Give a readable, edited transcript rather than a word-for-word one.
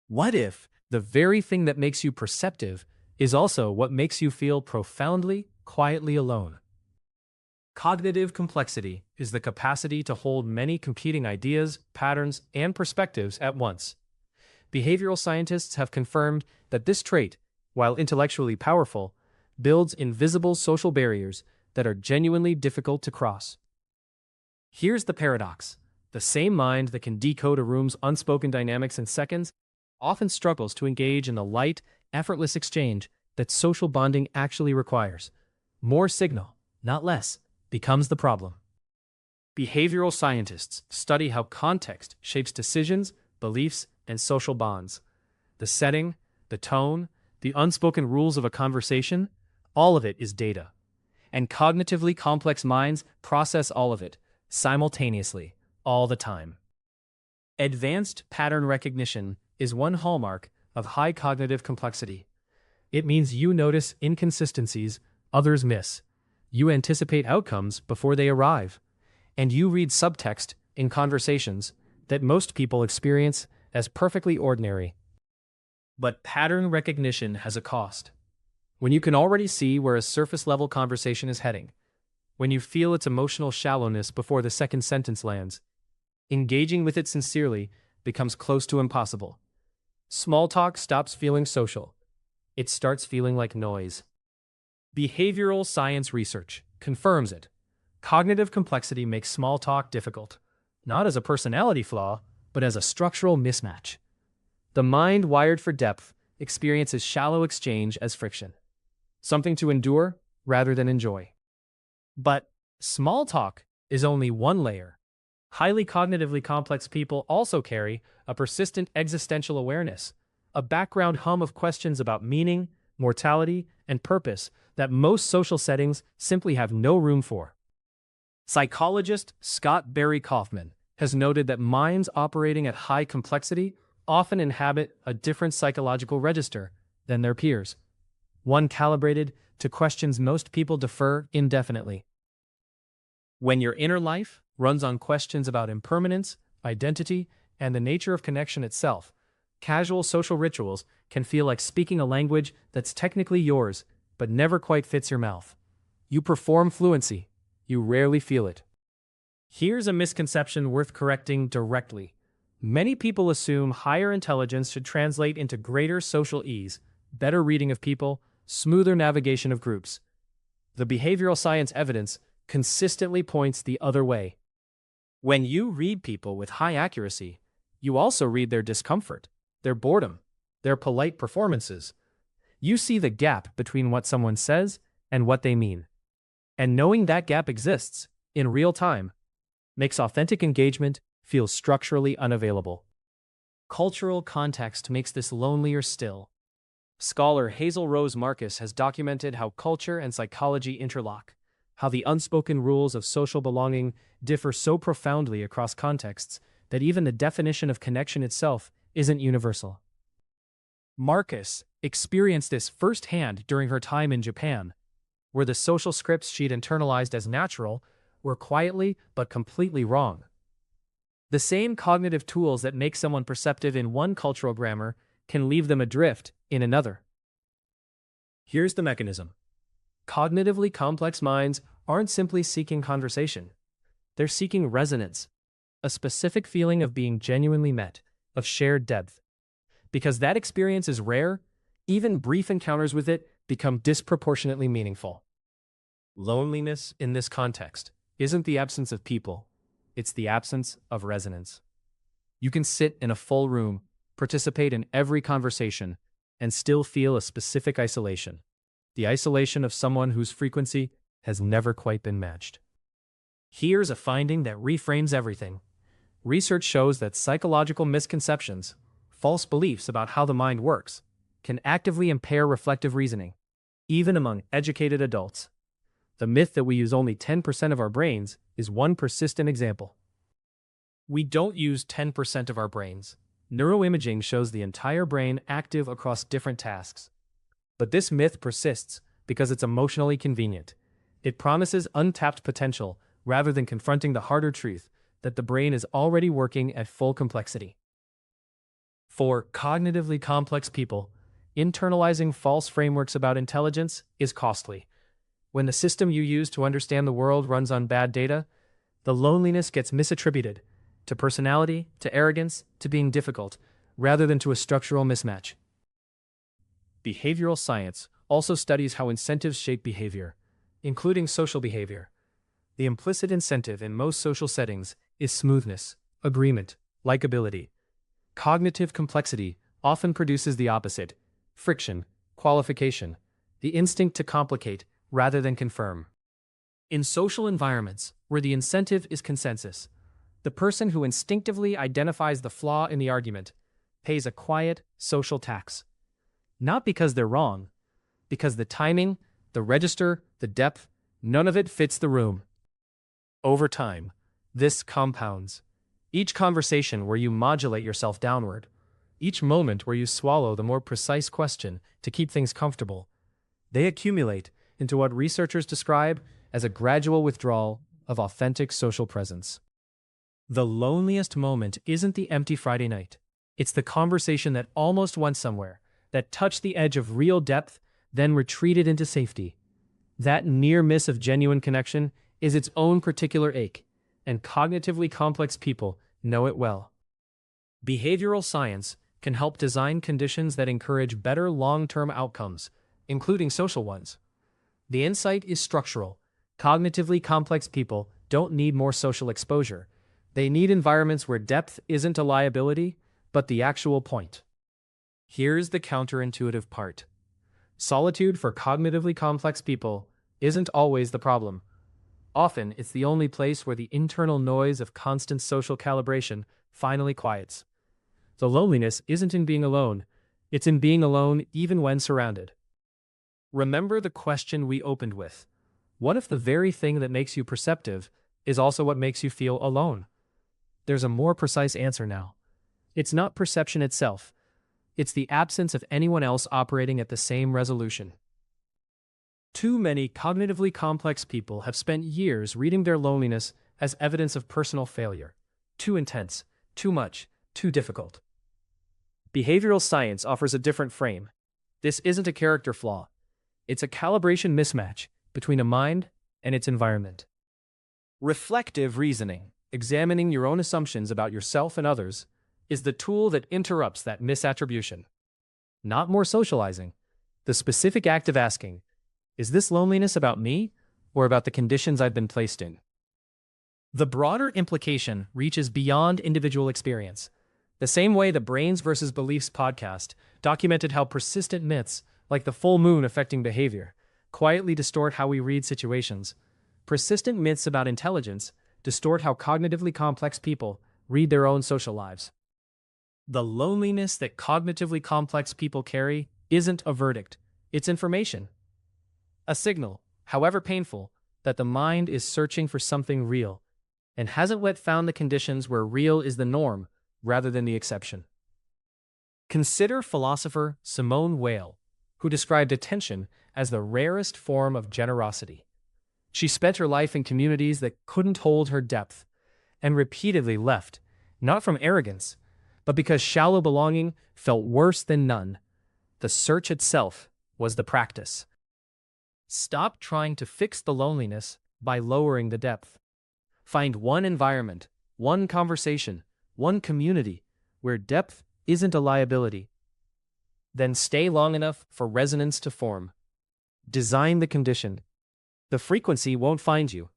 What if the very thing that makes you perceptive is also what makes you feel profoundly, quietly alone? Cognitive complexity is the capacity to hold many competing ideas, patterns, and perspectives at once. Behavioral scientists have confirmed that this trait, while intellectually powerful, builds invisible social barriers that are genuinely difficult to cross. Here's the paradox. The same mind that can decode a room's unspoken dynamics in seconds often struggles to engage in the light, effortless exchange that social bonding actually requires. More signal, not less, becomes the problem. Behavioral scientists study how context shapes decisions, beliefs, and social bonds. The setting, the tone, the unspoken rules of a conversation, all of it is data. And cognitively complex minds process all of it, simultaneously, all the time. Advanced pattern recognition is one hallmark of high cognitive complexity. It means you notice inconsistencies others miss, you anticipate outcomes before they arrive, and you read subtext in conversations that most people experience as perfectly ordinary. But pattern recognition has a cost. When you can already see where a surface-level conversation is heading, when you feel its emotional shallowness before the second sentence lands, engaging with it sincerely becomes close to impossible. Small talk stops feeling social. It starts feeling like noise. Behavioral science research confirms it. Cognitive complexity makes small talk difficult, not as a personality flaw, but as a structural mismatch. The mind wired for depth experiences shallow exchange as friction, something to endure rather than enjoy. But small talk is only one layer. Highly cognitively complex people also carry a persistent existential awareness, a background hum of questions about meaning, mortality, and purpose that most social settings simply have no room for. Psychologist Scott Barry Kaufman has noted that minds operating at high complexity often inhabit a different psychological register than their peers, one calibrated to questions most people defer indefinitely. When your inner life runs on questions about impermanence, identity, and the nature of connection itself, casual social rituals can feel like speaking a language that's technically yours, but never quite fits your mouth. You perform fluency. You rarely feel it. Here's a misconception worth correcting directly. Many people assume higher intelligence should translate into greater social ease, better reading of people, smoother navigation of groups. The behavioral science evidence consistently points the other way. When you read people with high accuracy, you also read their discomfort, their boredom, their polite performances. You see the gap between what someone says and what they mean. And knowing that gap exists, in real time, makes authentic engagement feel structurally unavailable. Cultural context makes this lonelier still. Scholar Hazel Rose Marcus has documented how culture and psychology interlock, how the unspoken rules of social belonging differ so profoundly across contexts that even the definition of connection itself isn't universal. Marcus experienced this firsthand during her time in Japan, where the social scripts she'd internalized as natural were quietly but completely wrong. The same cognitive tools that make someone perceptive in one cultural grammar can leave them adrift in another. Here's the mechanism. Cognitively complex minds aren't simply seeking conversation. They're seeking resonance, a specific feeling of being genuinely met, of shared depth. Because that experience is rare, even brief encounters with it become disproportionately meaningful. Loneliness in this context isn't the absence of people, it's the absence of resonance. You can sit in a full room, participate in every conversation, and still feel a specific isolation. The isolation of someone whose frequency has never quite been matched. Here's a finding that reframes everything. Research shows that psychological misconceptions, false beliefs about how the mind works, can actively impair reflective reasoning, even among educated adults. The myth that we use only 10% of our brains is one persistent example. We don't use 10% of our brains. Neuroimaging shows the entire brain active across different tasks. But this myth persists because it's emotionally convenient. It promises untapped potential rather than confronting the harder truth that the brain is already working at full complexity. For cognitively complex people, internalizing false frameworks about intelligence is costly. When the system you use to understand the world runs on bad data, the loneliness gets misattributed to personality, to arrogance, to being difficult, rather than to a structural mismatch. Behavioral science also studies how incentives shape behavior, including social behavior. The implicit incentive in most social settings is smoothness, agreement, likability. Cognitive complexity often produces the opposite: friction, qualification, the instinct to complicate rather than confirm. In social environments where the incentive is consensus, the person who instinctively identifies the flaw in the argument pays a quiet social tax. Not because they're wrong, because the timing, the register, the depth, none of it fits the room. Over time, this compounds. Each conversation where you modulate yourself downward, each moment where you swallow the more precise question to keep things comfortable, they accumulate into what researchers describe as a gradual withdrawal of authentic social presence. The loneliest moment isn't the empty Friday night. It's the conversation that almost went somewhere, that touched the edge of real depth, then retreated into safety. That near miss of genuine connection is its own particular ache, and cognitively complex people know it well. Behavioral science can help design conditions that encourage better long-term outcomes, including social ones. The insight is structural. Cognitively complex people don't need more social exposure. They need environments where depth isn't a liability, but the actual point. Here's the counterintuitive part. Solitude for cognitively complex people isn't always the problem. Often, it's the only place where the internal noise of constant social calibration finally quiets. The loneliness isn't in being alone, it's in being alone even when surrounded. Remember the question we opened with. What if the very thing that makes you perceptive is also what makes you feel alone? There's a more precise answer now. It's not perception itself. It's the absence of anyone else operating at the same resolution. Too many cognitively complex people have spent years reading their loneliness as evidence of personal failure. Too intense, too much, too difficult. Behavioral science offers a different frame. This isn't a character flaw. It's a calibration mismatch between a mind and its environment. Reflective reasoning, examining your own assumptions about yourself and others, is the tool that interrupts that misattribution. Not more socializing. The specific act of asking, is this loneliness about me or about the conditions I've been placed in? The broader implication reaches beyond individual experience. The same way the Brains versus Beliefs podcast documented how persistent myths, like the full moon affecting behavior, quietly distort how we read situations. Persistent myths about intelligence distort how cognitively complex people read their own social lives. The loneliness that cognitively complex people carry isn't a verdict, it's information. A signal, however painful, that the mind is searching for something real, and hasn't yet found the conditions where real is the norm rather than the exception. Consider philosopher Simone Weil, who described attention as the rarest form of generosity. She spent her life in communities that couldn't hold her depth, and repeatedly left, not from arrogance, but because shallow belonging felt worse than none. The search itself was the practice. Stop trying to fix the loneliness by lowering the depth. Find one environment, one conversation, one community where depth isn't a liability. Then stay long enough for resonance to form. Design the condition. The frequency won't find you.